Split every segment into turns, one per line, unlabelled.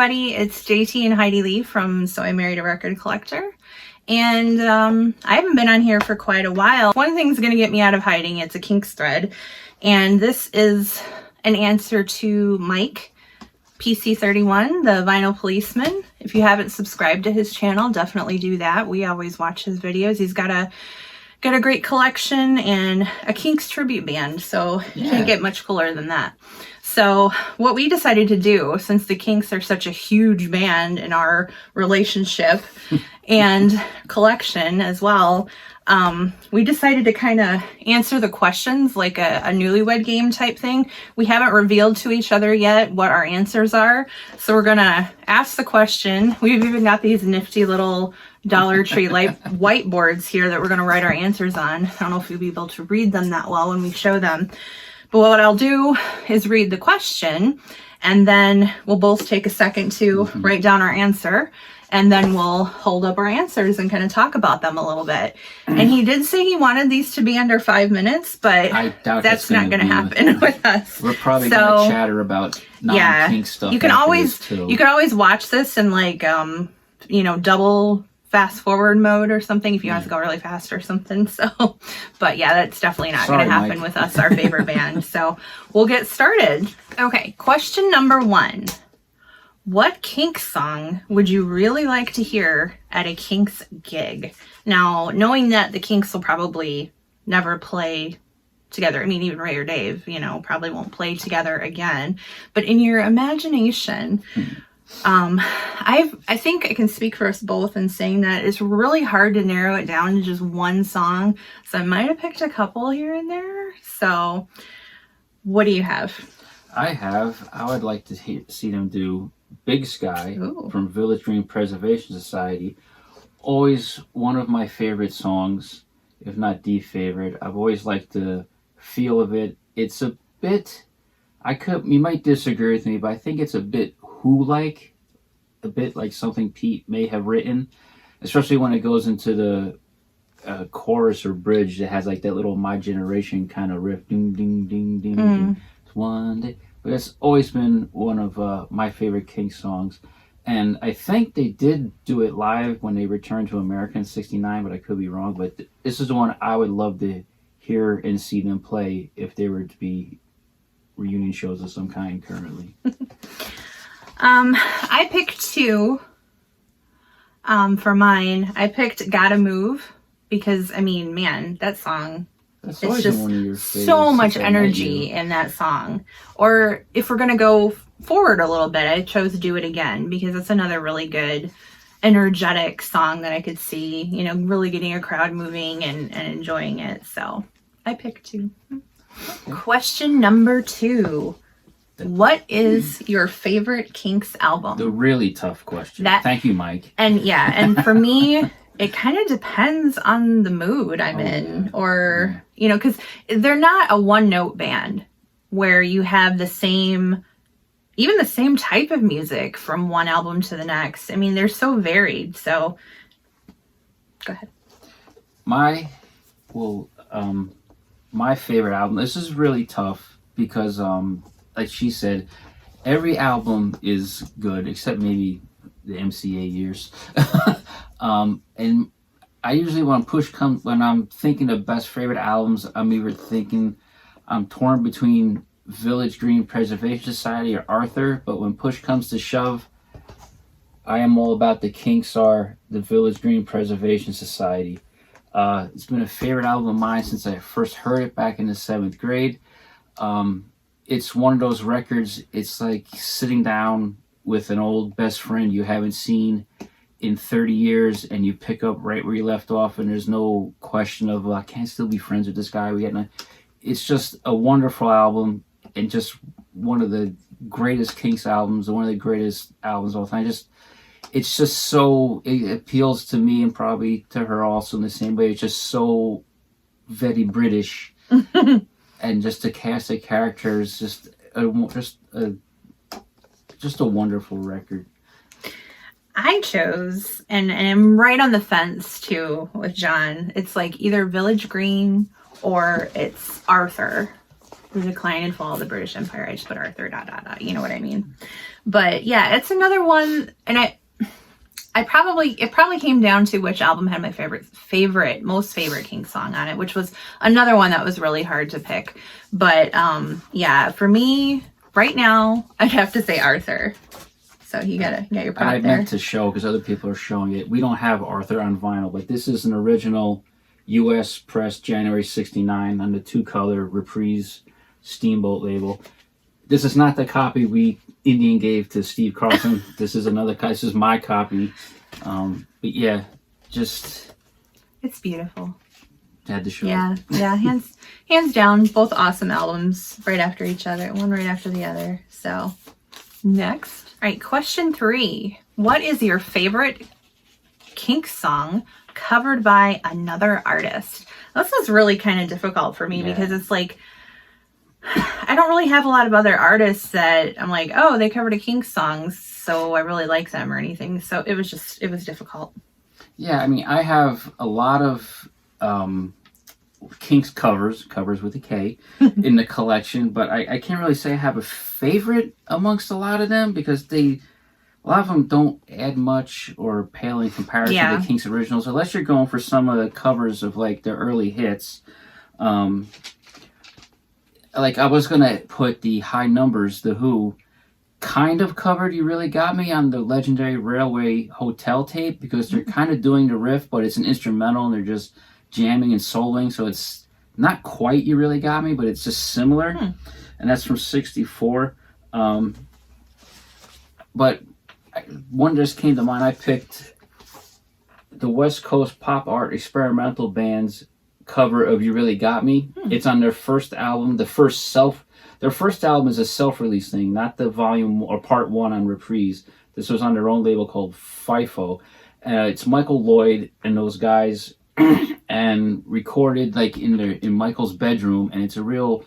everybody, it's JT and Heidi Lee from So I Married a Record Collector. And I haven't been on here for quite a while. One thing's going to get me out of hiding. It's a Kinks thread. And this is an answer to Mike, PC31, the Vinyl Policeman. If you haven't subscribed to his channel, definitely do that. We always watch his videos. He's got a great collection and a Kinks tribute band, so you can't get much cooler than that. So what we decided to do, since the Kinks are such a huge band in our relationship and collection as well, we decided to kind of answer the questions like a newlywed game type thing. We haven't revealed to each other yet what our answers are, so we're gonna ask the question. We've even got these nifty little Dollar Tree like whiteboards here that we're gonna write our answers on. I don't know if you'll be able to read them that well when we show them, but what I'll do is read the question, and then we'll both take a second to write down our answer. And then we'll hold up our answers and kind of talk about them a little bit. And he did say he wanted these to be under 5 minutes, but
I doubt
that's not going to happen with us.
We're probably going to chatter about non-Kink stuff.
You can always watch this in like, double fast forward mode or something if you want to go really fast or something. So, but yeah, that's definitely not going to happen with us, our favorite band. So we'll get started. Okay, question number 1. What Kinks song would you really like to hear at a Kinks gig? Now, knowing that the Kinks will probably never play together, I mean, even Ray or Dave, probably won't play together again. But in your imagination, I think I can speak for us both in saying that it's really hard to narrow it down to just one song. So I might have picked a couple here and there. So what do you have?
I would like to see them do Big Sky from Village Green Preservation Society. Always one of my favorite songs, if not the favorite. I've always liked the feel of it. It's a bit, you might disagree with me, but I think it's a bit Who-like, a bit like something Pete may have written, especially when it goes into the chorus or bridge that has like that little My Generation kind of riff. Ding, ding, ding, ding, ding. It's one day. But it's always been one of my favorite Kinks songs. And I think they did do it live when they returned to America in '69, but I could be wrong. But this is the one I would love to hear and see them play if there were to be reunion shows of some kind currently.
I picked 2 for mine. I picked Gotta Move because, I mean, man, that song... It's just one of your so much energy in that song. Or if we're going to go forward a little bit, I chose Do It Again because it's another really good, energetic song that I could see, really getting a crowd moving and enjoying it. So I picked 2. Okay. Question number 2. What is your favorite Kinks album?
The really tough question. Thank you, Mike.
And for me... It kind of depends on the mood I'm in, or, because they're not a one-note band where you have even the same type of music from one album to the next. I mean, they're so varied. So, go ahead.
My favorite album, this is really tough because, like she said, every album is good except maybe the MCA years. And I usually when I'm thinking of best favorite albums, I'm torn between Village Green Preservation Society or Arthur, but when push comes to shove, I am all about the Kinks are the Village Green Preservation Society. It's been a favorite album of mine since I first heard it back in the 7th grade. It's one of those records, it's like sitting down with an old best friend you haven't seen in 30 years and you pick up right where you left off and there's no question of I can't still be friends with this guy. It's just a wonderful album and just one of the greatest Kinks albums, one of the greatest albums of all time. It's just so, it appeals to me and probably to her also in the same way. It's just so very British and just the cast of characters, just a wonderful record.
I chose, and I'm right on the fence too with John. It's like either Village Green or it's Arthur. the decline and fall of the British Empire. I just put Arthur, ... You know what I mean? But yeah, it's another one. And it probably came down to which album had my most favorite Kinks song on it, which was another one that was really hard to pick. But yeah, for me right now, I'd have to say Arthur. So you got your prop there.
I meant to show, because other people are showing it. We don't have Arthur on vinyl, but this is an original U.S. press January 69 on the 2-color Reprise Steamboat label. This is not the copy Indian gave to Steve Carlson. This is this is my copy. But yeah, just...
It's beautiful.
Had to show.
Yeah, hands down, both awesome albums right after each other, one right after the other. So, next. All right, question 3. What is your favorite Kinks song covered by another artist? This is really kind of difficult for me because it's like, I don't really have a lot of other artists that I'm like, oh, they covered a Kinks song, so I really like them or anything. So it was difficult.
Yeah, I mean, I have a lot of Kinks covers with a K, in the collection, but I can't really say I have a favorite amongst a lot of them, because a lot of them don't add much or pale in comparison to the Kinks originals, unless you're going for some of the covers of like their early hits. Like I was gonna put the High Numbers, The Who, kind of covered You Really Got Me on the legendary Railway Hotel tape, because they're kind of doing the riff, but it's an instrumental and they're just jamming and soloing, so it's not quite You Really Got Me, but it's just similar. And that's from 64. But one just came to mind. I picked the West Coast Pop Art Experimental Band's cover of You Really Got Me. It's on their first album. Their first album is a self-release thing, not the volume or part 1 on Reprise. This was on their own label called FIFO. It's Michael Lloyd and those guys, and recorded like in Michael's bedroom, and it's a real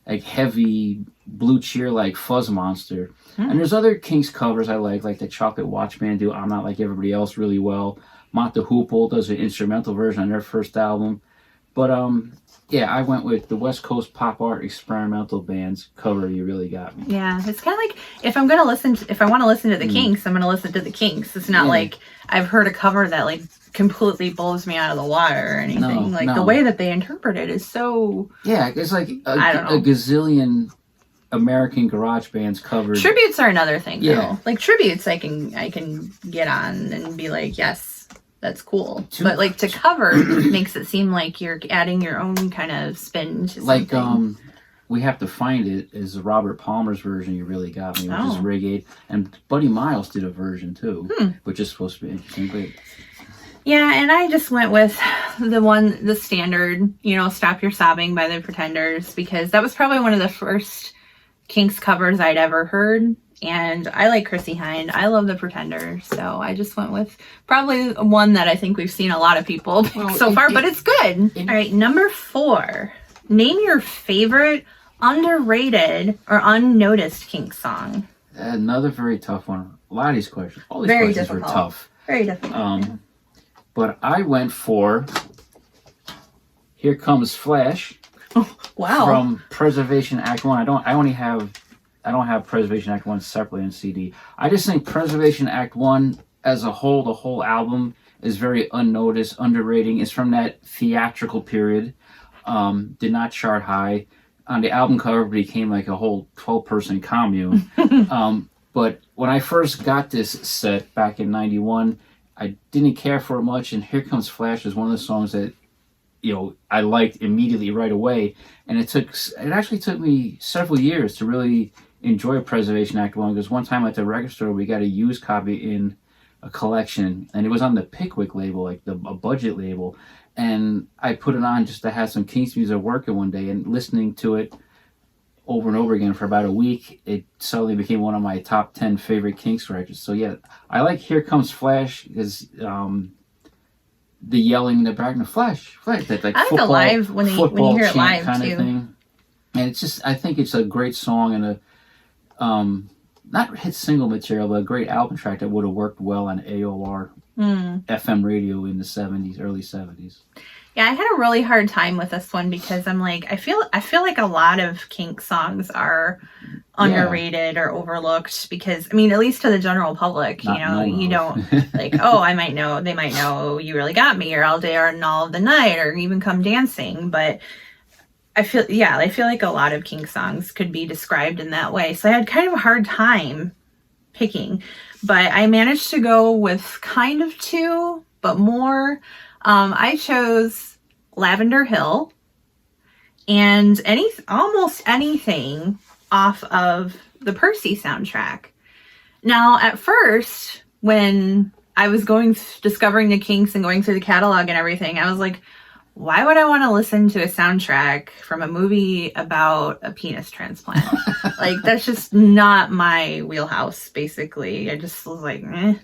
like heavy Blue Cheer like Fuzz Monster. And there's other Kinks covers I like the Chocolate Watch Band do I'm Not Like Everybody Else really well. Mott the Hoople does an instrumental version on their first album. But yeah, I went with the West Coast Pop Art Experimental Band's cover You Really Got Me.
Yeah, it's kind of like if I want to listen to the Kinks, I'm going to listen to the Kinks. It's not like I've heard a cover that like completely blows me out of the water or anything. The way that they interpret it is so...
Yeah, it's like a gazillion American garage bands covered.
Tributes are another thing, though. Like tributes I can get on and be like, yes, that's cool. But like to cover makes it seem like you're adding your own kind of spin to something.
Like We Have to Find It is Robert Palmer's version, You Really Got Me, which is reggae. And Buddy Miles did a version too, which is supposed to be interesting. But
yeah, and I just went with the standard, Stop Your Sobbing by the Pretenders, because that was probably one of the first Kinks covers I'd ever heard. And I like Chrissie Hynde. I love the Pretenders. So I just went with probably one that I think we've seen a lot of people pick so far, but it's good. All right, number 4. Name your favorite underrated or unnoticed Kinks song.
Another very tough one. A lot of these questions, all these
very
questions
difficult.
were tough.
Very difficult.
But I went for Here Comes Flash.
Wow.
From Preservation Act 1. I don't have Preservation Act 1 separately on CD. I just think Preservation Act 1 as a whole, the whole album, is very unnoticed, underrated. It's from that theatrical period. Did not chart high. On the album cover, it became like a whole 12-person commune. But when I first got this set back in 91, I didn't care for it much, and Here Comes Flash is one of the songs that I liked immediately right away. And it actually took me several years to really enjoy Preservation Act 1, because one time at the record store we got a used copy in a collection, and it was on the Pickwick label, like a budget label, and I put it on just to have some Kinks music working one day, and listening to it over and over again for about a week, it suddenly became one of my top 10 favorite Kinks records. So yeah, I like Here Comes Flash, because the yelling in the background, Flash, that like
I like the live when you hear it live
kind
too.
Of thing. And it's just, I think it's a great song, and a not hit single material, but a great album track that would have worked well on AOR FM radio in the 70s, early 70s.
Yeah, I had a really hard time with this one because I'm like, I feel like a lot of Kink songs are underrated or overlooked because, I mean, at least to the general public, you
Not
know,
known
you don't
of.
like, oh, they might know You Really Got Me or All Day or and All of the Night or even Come Dancing. But I feel like a lot of Kink songs could be described in that way. So I had kind of a hard time picking, but I managed to go with kind of two, but more. I chose Lavender Hill and almost anything off of the Percy soundtrack. Now, at first, when I was discovering the Kinks and going through the catalog and everything, I was like, why would I want to listen to a soundtrack from a movie about a penis transplant? Like, that's just not my wheelhouse, basically. I just was like, eh.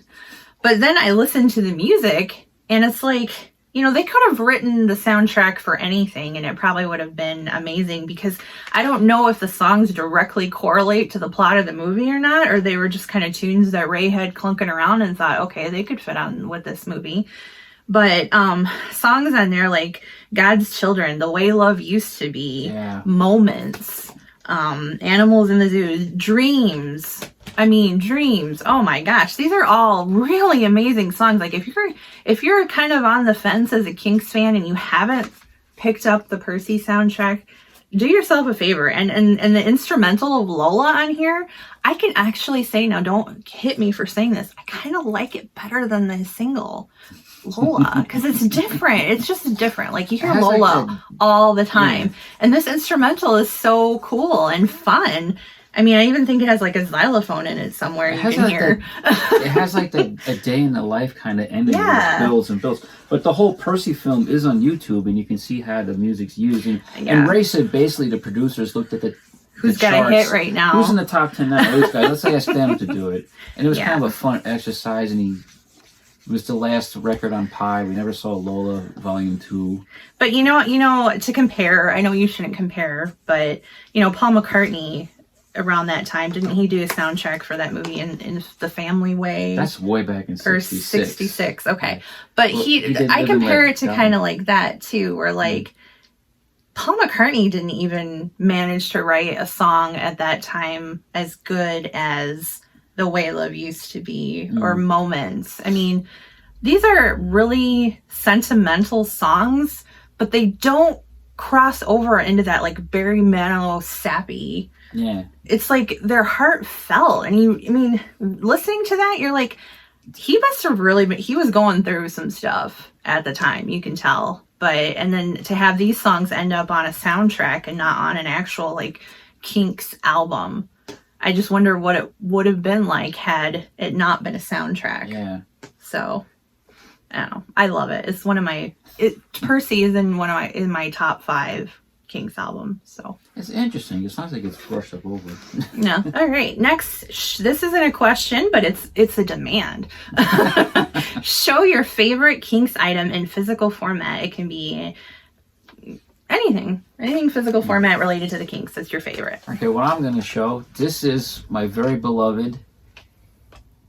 But then I listened to the music, and it's like, you know, they could have written the soundtrack for anything, and it probably would have been amazing because I don't know if the songs directly correlate to the plot of the movie or not, or they were just kind of tunes that Ray had clunking around and thought, okay, they could fit on with this movie. But songs on there like God's Children, The Way Love Used to Be, Moments, Animals in the Zoo, Dreams. Oh my gosh, these are all really amazing songs. Like if you're kind of on the fence as a Kinks fan and you haven't picked up the Percy soundtrack, do yourself a favor. And the instrumental of Lola on here, I can actually say, now don't hit me for saying this, I kind of like it better than the single Lola because it's different. It's just different. Like you hear Lola like all the time, and this instrumental is so cool and fun. I mean, I even think it has like a xylophone in it somewhere. You can hear.
It has like a day in the life kind of ending. It builds and builds. But the whole Percy film is on YouTube, and you can see how the music's used. And Ray said basically the producers looked at
who's got a hit right now.
Who's in the top 10 now? Those guys. Let's ask them to do it. And it was kind of a fun exercise, and it was the last record on Pi. We never saw Lola Volume 2. But
you know, to compare, I know you shouldn't compare, but you know, Paul McCartney around that time, didn't he do a soundtrack for that movie in The Family Way?
That's way back in 66.
Or 66, okay. But I compare it to kind of like that too, where like Paul McCartney didn't even manage to write a song at that time as good as The Way Love Used to Be or Moments. I mean, these are really sentimental songs, but they don't cross over into that like Barry Manilow sappy.
Yeah.
It's like they're heartfelt. And listening to that, you're like, he must have he was going through some stuff at the time, you can tell. And then to have these songs end up on a soundtrack and not on an actual like Kinks album, I just wonder what it would have been like had it not been a soundtrack.
Yeah.
So, I don't know. I love it. It's Percy is in my top 5 Kinks album. So
it's interesting. It sounds like it's brushed up over.
No. All right. Next, this isn't a question, but it's a demand. Show your favorite Kinks item in physical format. It can be anything physical format related to the Kinks. That's your favorite.
Okay, what I'm going to show, this is my very beloved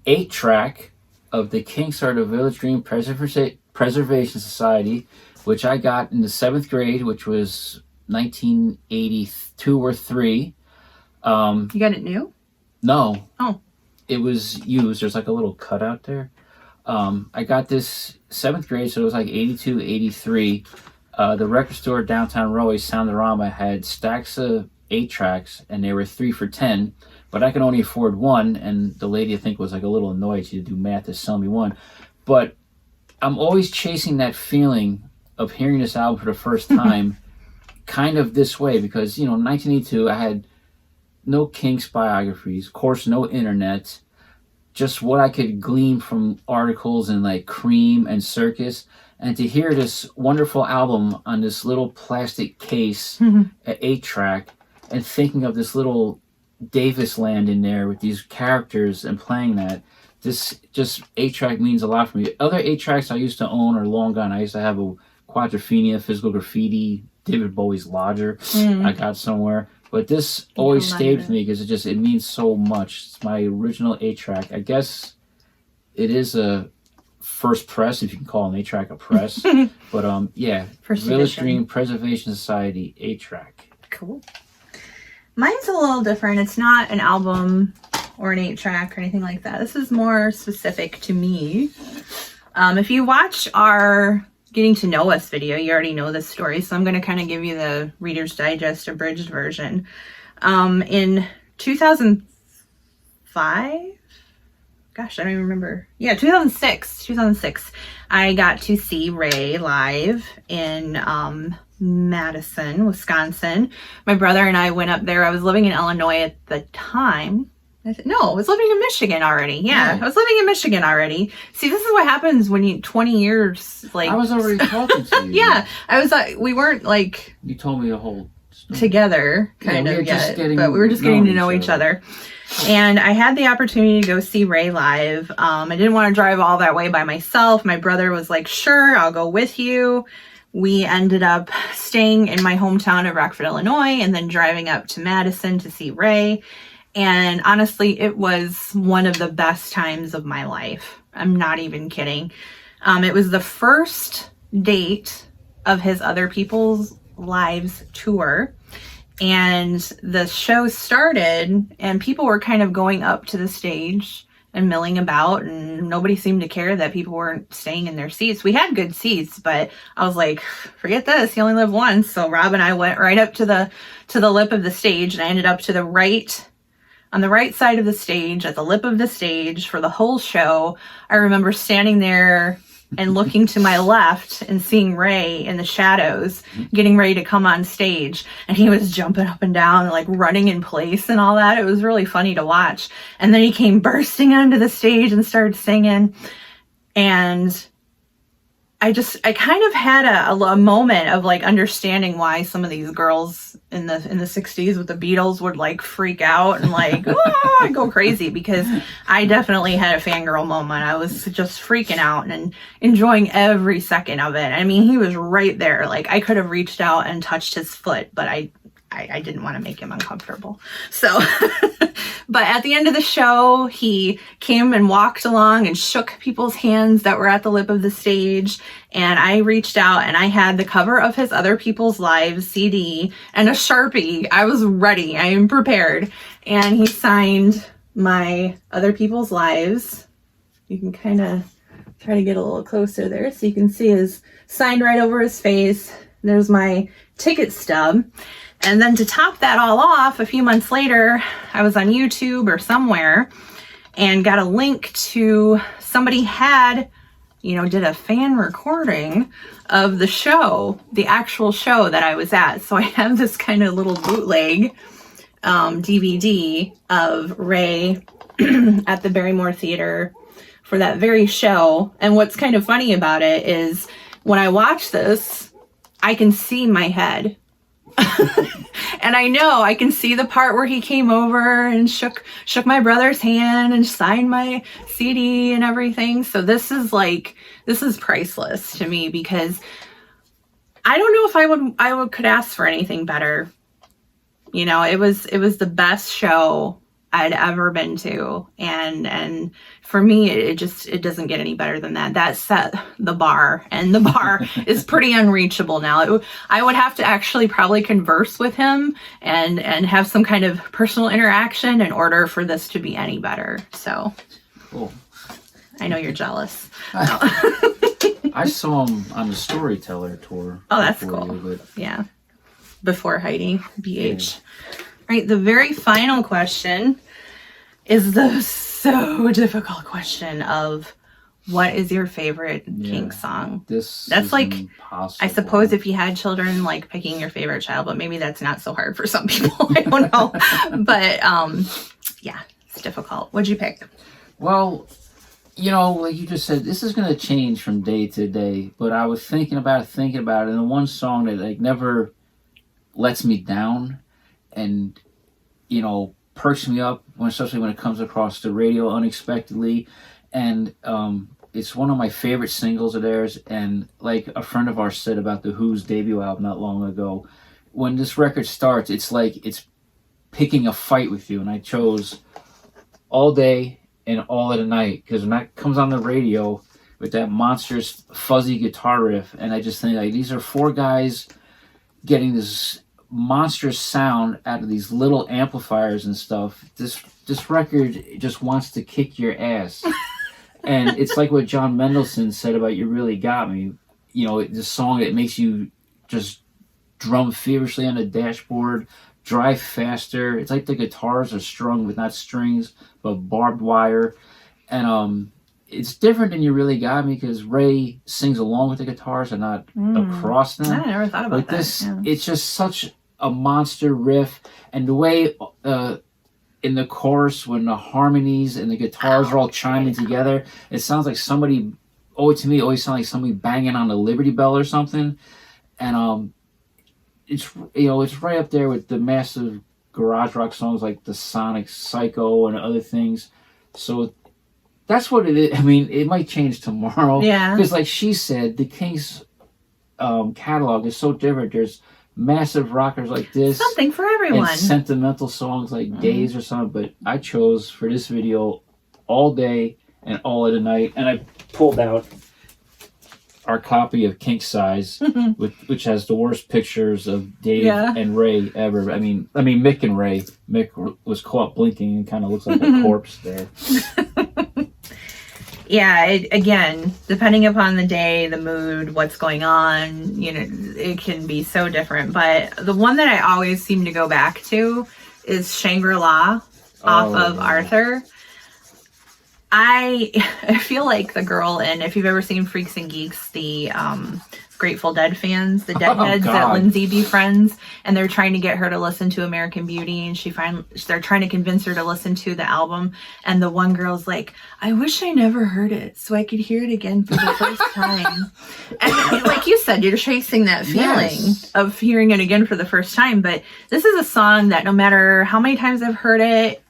8-track of the Kinks Are the Village Green Preservation Society, which I got in the 7th grade, which was 1982 or 3.
You got it new?
No.
Oh.
It was used. There's like a little cutout there. I got this 7th grade, so it was like 82, 83. The record store downtown Roe, Soundorama, had stacks of 8-tracks, and they were 3 for $10. But I could only afford one, and the lady I think was like a little annoyed. She had to do math to sell me one. But I'm always chasing that feeling of hearing this album for the first time, kind of this way, because in 1982 I had no Kinks biographies, of course, no internet, just what I could glean from articles in like Cream and Circus, and to hear this wonderful album on this little plastic case at 8-track, and thinking of this little Davis land in there with these characters and playing that. This just 8-track means a lot for me. Other 8-tracks I used to own are long gone. I used to have a Quadrophenia, Physical Graffiti, David Bowie's Lodger I got somewhere. But this always stayed with me because it means so much. It's my original 8-track. I guess it is a first press, if you can call an 8-track a press. But yeah,
First
Village
edition.
Dream Preservation Society 8-track.
Cool. Mine's a little different. It's not an album or an 8-track or anything like that. This is more specific to me. If you watch our Getting to Know Us video, you already know this story, so I'm going to kind of give you the Reader's Digest abridged version. In 2005, gosh, I don't even remember. Yeah, 2006, I got to see Ray live in Madison, Wisconsin. My brother and I went up there. I was living in Illinois at the time. I was living in Michigan already. Yeah, I was living in Michigan already. See, this is what happens when you 20 years like.
I was already talking to you.
Yeah, I was. We weren't like.
You told me the whole story.
Together, kind of yet, but we were just getting to know each other. And I had the opportunity to go see Ray live. I didn't want to drive all that way by myself. My brother was like, "Sure, I'll go with you." We ended up staying in my hometown of Rockford, Illinois, and then driving up to Madison to see Ray. And honestly, it was one of the best times of my life. I'm not even kidding. It was the first date of his Other People's Lives tour. And the show started and people were kind of going up to the stage and milling about, and nobody seemed to care that people weren't staying in their seats. We had good seats, but I was like, forget this, you only live once. So Rob and I went right up to the lip of the stage, and I ended up on the right side of the stage, at the lip of the stage for the whole show. I remember standing there and looking to my left and seeing Ray in the shadows getting ready to come on stage, and he was jumping up and down and like running in place and all that. It was really funny to watch. And then he came bursting onto the stage and started singing, and I kind of had a moment of like understanding why some of these girls in the 60s with the Beatles would like freak out and like go crazy, because I definitely had a fangirl moment. I was just freaking out and enjoying every second of it. I mean, he was right there. Like, I could have reached out and touched his foot, but I didn't want to make him uncomfortable. So, but at the end of the show, he came and walked along and shook people's hands that were at the lip of the stage. And I reached out and I had the cover of his Other People's Lives CD and a Sharpie. I was ready. I am prepared. And he signed my Other People's Lives. You can kind of try to get a little closer there so you can see his signed right over his face. There's my ticket stub. And then to top that all off, a few months later, I was on YouTube or somewhere and got a link to somebody did a fan recording of the show, the actual show that I was at. So I have this kind of little bootleg DVD of Ray at the Barrymore Theater for that very show. And what's kind of funny about it is when I watch this, I can see my head. And I know I can see the part where he came over and shook my brother's hand and signed my CD and everything. So this is priceless to me, because I don't know if I could ask for anything better. You know, it was the best show I'd ever been to, and for me it doesn't get any better than that. That set the bar, and the bar is pretty unreachable now. I would have to actually probably converse with him and have some kind of personal interaction in order for this to be any better. So
cool.
I know you're jealous.
I saw him on the Storyteller tour.
Oh, that's cool. Yeah, before Heidi BH. Yeah. Right, the very final question is the so difficult question of what is your favorite Kinks song? That's like impossible. I suppose if you had children, like picking your favorite child, but maybe that's not so hard for some people. I don't know. But yeah, it's difficult. What'd you pick?
Well, like you just said, this is going to change from day to day, but I was thinking about it, and the one song that like never lets me down and perks me up, especially when it comes across the radio unexpectedly, and it's one of my favorite singles of theirs. And like a friend of ours said about the Who's debut album not long ago, when this record starts, it's like it's picking a fight with you. And I chose All Day and All of the Night, because when that comes on the radio, with that monstrous fuzzy guitar riff, and I just think like these are four guys getting this monstrous sound out of these little amplifiers and stuff. This record just wants to kick your ass. And it's like what John Mendelsohn said about You Really Got Me. You know, the song that makes you just drum feverishly on the dashboard, drive faster. It's like the guitars are strung with not strings, but barbed wire. And it's different than You Really Got Me because Ray sings along with the guitars and not across them.
I never thought about
like
that.
This,
yeah.
It's just such a monster riff. And the way in the chorus when the harmonies and the guitars are all chiming together, it sounds like somebody, to me, it always sounds like somebody banging on the Liberty Bell or something. And it's right up there with the massive garage rock songs like the Sonic Psycho and other things. So that's what it is. I mean, it might change tomorrow.
Yeah.
Because like she said, the Kinks catalog is so different. There's massive rockers like this.
Something for everyone.
And sentimental songs like Days or something. But I chose for this video All Day and All of the Night. And I pulled out our copy of Kink Size, which has the worst pictures of Dave and Ray ever. I mean Mick and Ray. Mick was caught blinking and kind of looks like a corpse there.
Yeah, again, depending upon the day, the mood, what's going on, it can be so different. But the one that I always seem to go back to is Shangri-La off of Arthur. I feel like the girl in, if you've ever seen Freaks and Geeks, the Grateful Dead fans, the Deadheads that Lindsay befriends, and they're trying to get her to listen to American Beauty, and they're trying to convince her to listen to the album, and the one girl's like, I wish I never heard it so I could hear it again for the first time. And like you said, you're chasing that feeling of hearing it again for the first time. But this is a song that no matter how many times I've heard it,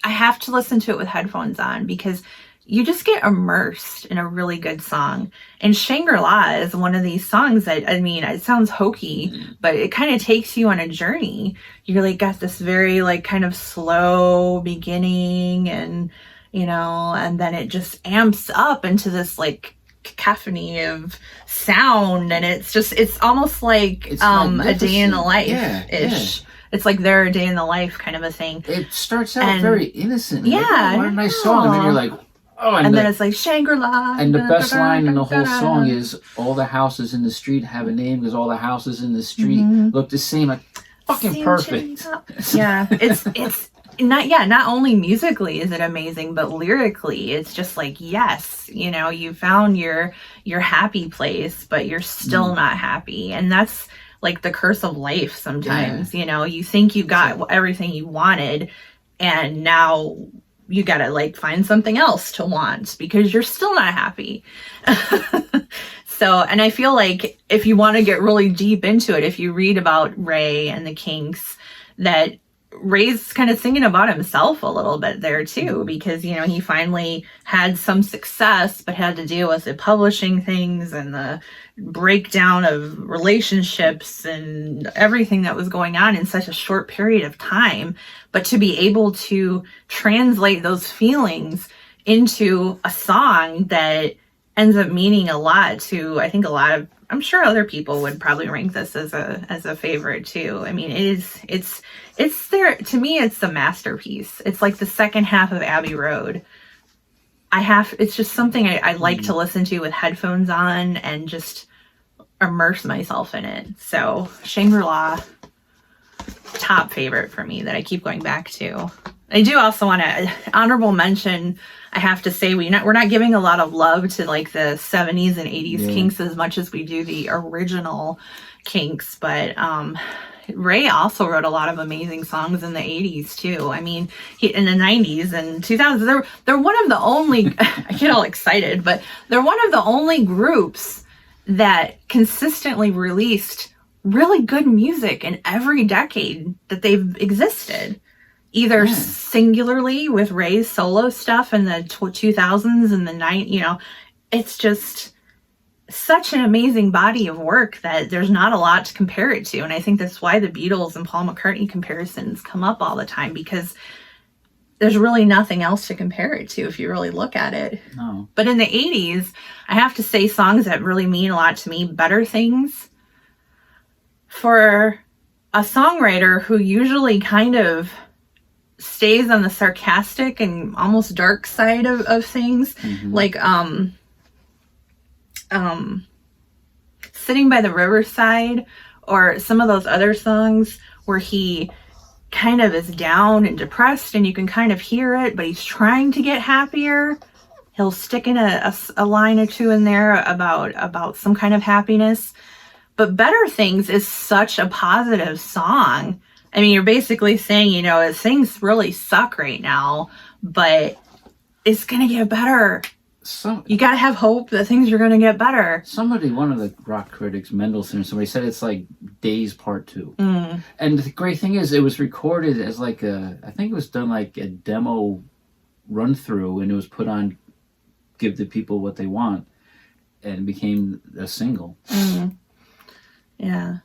I have to listen to it with headphones on because you just get immersed in a really good song. And Shangri-La is one of these songs that, I mean, it sounds hokey, but it kind of takes you on a journey. You're like, got this very like kind of slow beginning and, and then it just amps up into this like cacophony of sound. And it's almost like a day in the life-ish. Yeah. It's like they're a day in the life kind of a thing.
It starts out very innocent.
Yeah.
Like, what a nice song. And then you're like,
and then it's like Shangri-La.
And the best line in the whole song is, all the houses in the street have a name because all the houses in the street look the same. Like, fucking perfect.
Yeah. It's not only musically is it amazing, but lyrically it's just like, yes, you found your happy place, but you're still not happy. And that's like the curse of life sometimes. You think you got everything you wanted, and now you gotta like find something else to want because you're still not happy. So, and I feel like if you want to get really deep into it, if you read about Ray and the Kinks, that Ray's kind of singing about himself a little bit there too, because, he finally had some success, but had to deal with the publishing things and the breakdown of relationships and everything that was going on in such a short period of time. But to be able to translate those feelings into a song that ends up meaning a lot to, I think I'm sure other people would probably rank this as a favorite too. I mean, it's there, to me, it's the masterpiece. It's like the second half of Abbey Road. It's just something I like to listen to with headphones on and just immerse myself in it. So Shangri-La, top favorite for me that I keep going back to. I do also want to honorable mention, I have to say, we're not giving a lot of love to like the 70s and 80s Kinks as much as we do the original Kinks, but Ray also wrote a lot of amazing songs in the 80s too. I mean, in the 90s and 2000s, they're one of the only, I get all excited, but they're one of the only groups that consistently released really good music in every decade that they've existed. Either singularly with Ray's solo stuff in the 2000s and the 90s, it's just such an amazing body of work that there's not a lot to compare it to. And I think that's why the Beatles and Paul McCartney comparisons come up all the time, because there's really nothing else to compare it to if you really look at it.
No.
But in the 80s, I have to say songs that really mean a lot to me, Better Things, for a songwriter who usually kind of stays on the sarcastic and almost dark side of things, like Sitting by the Riverside, or some of those other songs where he kind of is down and depressed and you can kind of hear it, but he's trying to get happier. He'll stick in a line or two in there about some kind of happiness. But Better Things is such a positive song. I mean, you're basically saying, you know, things really suck right now, but it's going to get better. You got to have hope that things are going to get better.
One of the rock critics, Mendelssohn, somebody said it's like Days Part 2. And the great thing is, it was recorded as like I think it was done like a demo run through, and it was put on Give the People What They Want, and it became a single.
Yeah.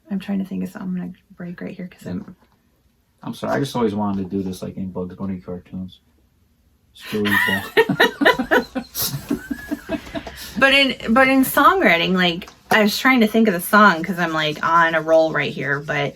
I'm trying to think of something. I'm going to break right here because
I'm sorry, I just always wanted to do this like in Bugs Bunny cartoons. Screw you. But in songwriting,
like, I was trying to think of the song because I'm like on a roll right here, but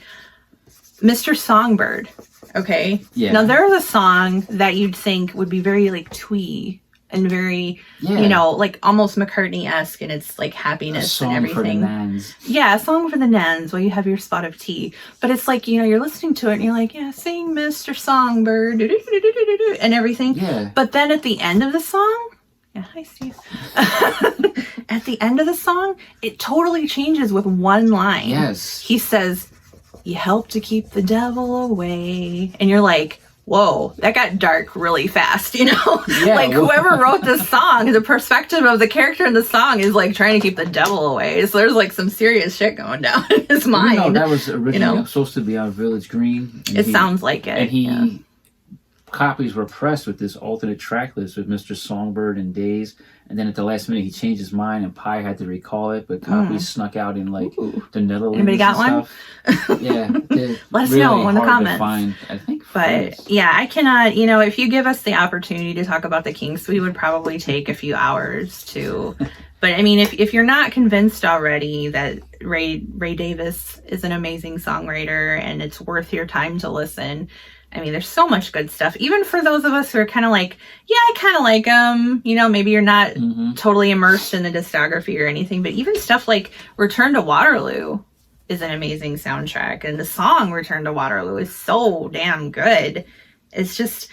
Mr. Songbird, okay?
Yeah.
Now there's a song that you'd think would be very like twee and very, you know, like almost McCartney-esque, and it's like happiness and everything.
A song for the nans.
Yeah, a song for the nans while you have your spot of tea. But it's like, you know, you're listening to it and you're like, yeah, sing Mr. Songbird, and everything.
Yeah.
But then at the end of the song, yeah, hi Steve. At the end of the song, it totally changes with one line.
Yes.
He says, "You help to keep the devil away," and you're like, whoa, that got dark really fast, you know?
Yeah,
like, whoever wrote this song, the perspective of the character in the song is like trying to keep the devil away. So there's like some serious shit going down in his mind.
You know, that was originally supposed to be on Village Green.
It sounds like it.
And copies were pressed with this alternate track list with Mr. Songbird and Days. And then at the last minute, he changed his mind, and Pi had to recall it, but copies snuck out in like the Netherlands.
Anybody got one?
Yeah.
Let us know in the comments.
Find, I think.
But yeah, I cannot, you know, if you give us the opportunity to talk about the Kinks, we would probably take a few hours to. But I mean, if you're not convinced already that Ray Davies is an amazing songwriter and it's worth your time to listen, I mean, there's so much good stuff. Even for those of us who are kind of like, yeah, I kind of like them. You know, maybe you're not totally immersed in the discography or anything, but even stuff like Return to Waterloo is an amazing soundtrack. And the song Return to Waterloo is so damn good. It's just,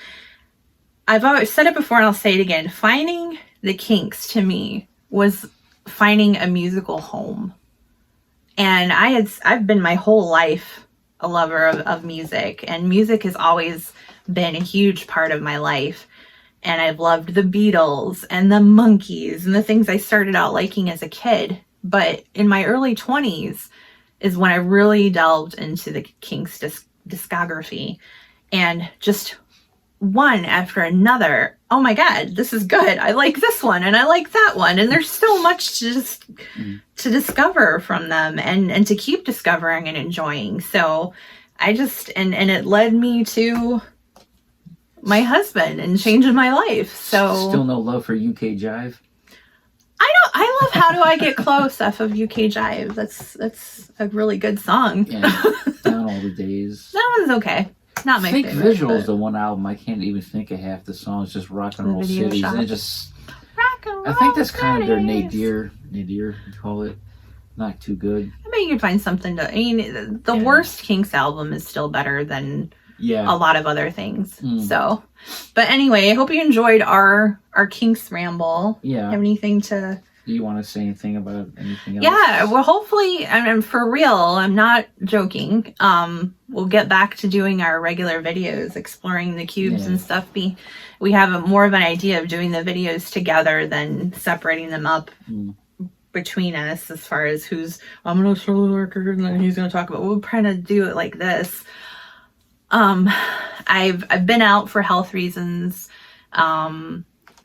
I've always said it before and I'll say it again. Finding the Kinks to me was finding a musical home. And I've been my whole life a lover of music, and music has always been a huge part of my life. And I've loved the Beatles and the Monkees and the things I started out liking as a kid. But in my early 20s is when I really delved into the Kinks discography, and just one after another. Oh my God, this is good. I like this one and I like that one. And there's so much to just to discover from them and to keep discovering and enjoying. So I just, and it led me to my husband and changing my life. So
still no love for UK Jive?
I love How Do I Get Close off of UK Jive. That's a really good song.
Yeah, Down All the Days.
That one's okay. Not my favorite.
Visual is the one album I can't even think of half the songs. Just Rock and Roll Cities, and it just.
Rock and Roll
I think that's kind of their
Cities.
nadir, you call it. Not too good.
I bet you could find something to. I mean, the worst Kinks album is still better than a lot of other things. So, but anyway, I hope you enjoyed our Kinks ramble.
Yeah.
Have anything to?
Do you want to say anything about anything else?
Yeah, well, hopefully, I mean, for real, I'm not joking. We'll get back to doing our regular videos, exploring the cubes and stuff. We have more of an idea of doing the videos together than separating them up between us, as far as I'm going to show the record and then he's going to talk about. We'll try to do it like this. I've been out for health reasons.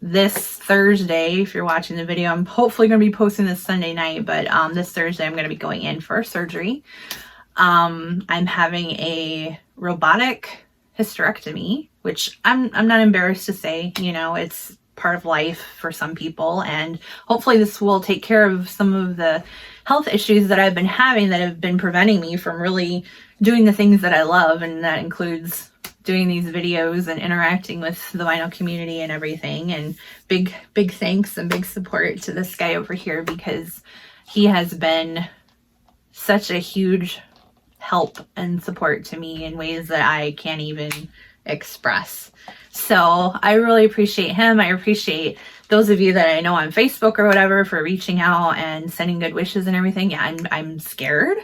This Thursday, if you're watching the video, I'm hopefully going to be posting this Sunday night, but this Thursday I'm going to be going in for surgery. I'm having a robotic hysterectomy, which I'm not embarrassed to say, you know, it's part of life for some people, and hopefully this will take care of some of the health issues that I've been having that have been preventing me from really doing the things that I love, and that includes doing these videos and interacting with the vinyl community and everything. And big thanks and big support to this guy over here, because he has been such a huge help and support to me in ways that I can't even express. So I really appreciate him. I appreciate those of you that I know on Facebook or whatever for reaching out and sending good wishes and everything. Yeah, I'm scared.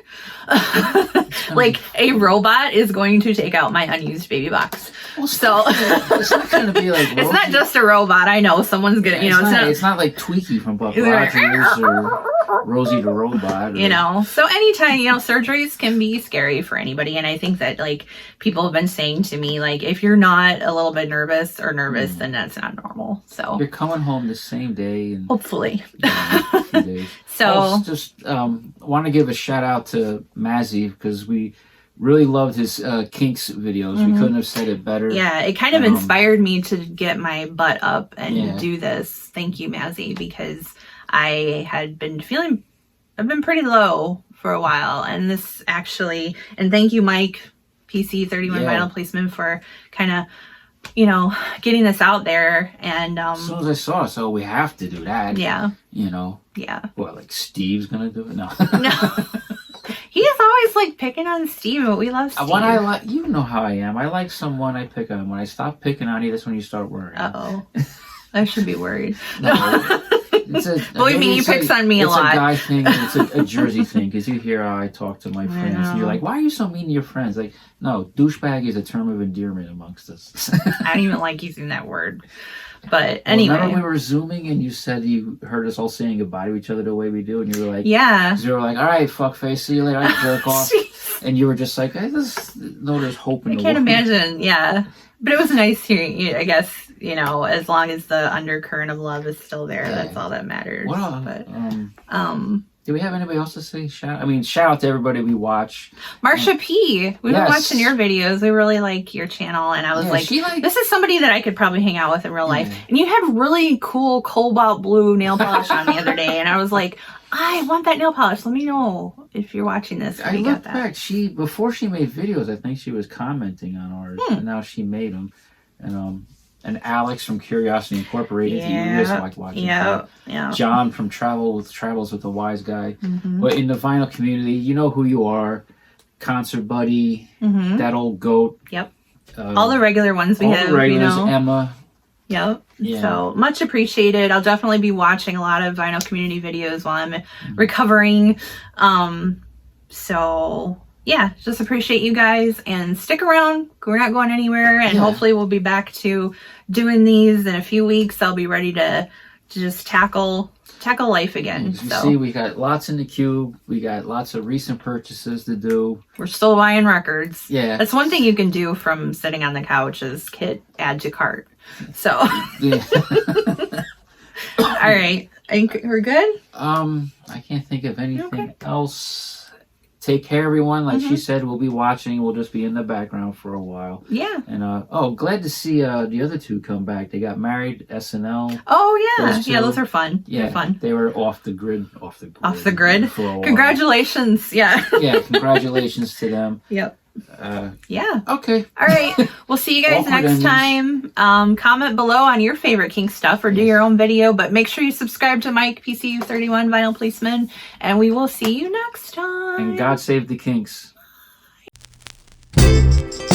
Like a robot is going to take out my unused baby box.
Well,
so
it's not going to be like Rosie.
It's not just a robot. I know someone's gonna, you know,
it's not like Tweaky from Buck Rogers or Rosie the Robot. Or,
you know, so anytime, you know, surgeries can be scary for anybody. And I think that, like, people have been saying to me, like, if you're not a little bit nervous, then that's not normal. So
you're coming home the same day. And,
hopefully.
A few days.
So
just want to give a shout out to Mazzy, because we really loved his Kinks videos. We couldn't have said it better.
Yeah, it kind of inspired me to get my butt up and do this. Thank you, Mazzy, because I've been pretty low for a while, and this actually, and thank you, Mike, PC31 Vinyl Policeman, for kind of, you know, getting this out there. And
as soon as I saw it, so we have to do that.
Yeah.
You know.
Yeah.
What, like Steve's gonna do it? No.
No. He's always like picking on Steve, but we love Steve.
When I like, you know how I am. I like someone, I pick on. When I stop picking on you, that's when you start worrying.
I should be worried.
No.
Believe me, he picks on me a lot.
It's a guy thing. It's a Jersey thing. Because you hear how I talk to my friends, and you're like, "Why are you so mean to your friends?" Like, no, douchebag is a term of endearment amongst us.
I don't even like using that word. But anyway,
remember we were Zooming, and you said you heard us all saying goodbye to each other the way we do, and you were like,
"Yeah."
You were like, "All right, fuckface, see you later, I jerk off," and you were just like, "There's hope in the world."
I can't imagine. Yeah. But it was nice hearing you, I guess, you know, as long as the undercurrent of love is still there, that's all that matters.
Well,
but,
do we have anybody else to say? Shout out to everybody we watch.
Marsha P. We've been watching your videos. We really like your channel. And I was like, this is somebody that I could probably hang out with in real life. And you had really cool cobalt blue nail polish on the other day. And I was like, I want that nail polish. Let me know if you're watching this.
I look back. Before she made videos, I think she was commenting on ours, and now she made them. And Alex from Curiosity Incorporated, you just like watching.
Yeah.
John from Travels with the Wise Guy. But in the vinyl community, you know who you are. Concert Buddy, that old goat.
Yep. All the regular ones we have.
All the regulars,
you know.
Emma.
Yep. Yeah. So much appreciated. I'll definitely be watching a lot of vinyl community videos while I'm recovering. So yeah, just appreciate you guys, and stick around. We're not going anywhere, and hopefully we'll be back to doing these in a few weeks. I'll be ready to just tackle life again.
As you see, we got lots in the queue. We got lots of recent purchases to do.
We're still buying records.
Yeah.
That's one thing you can do from sitting on the couch is hit add to cart. So.
Yeah.
All right. I think we're good.
I can't think of anything else. Take care, everyone. Like she said, we'll be watching. We'll just be in the background for a while.
Yeah.
And glad to see the other two come back. They got married, SNL.
Oh yeah, those are fun.
Yeah,
they're fun.
They were off the grid for a while.
Congratulations. Yeah.
Yeah, congratulations to them.
Yep.
Yeah. Okay.
All right. We'll see you guys next time. Comment below on your favorite Kink stuff, or do your own video, but make sure you subscribe to Mike PC31 Vinyl Policeman, and we will see you next time.
And God save the Kinks.
Bye.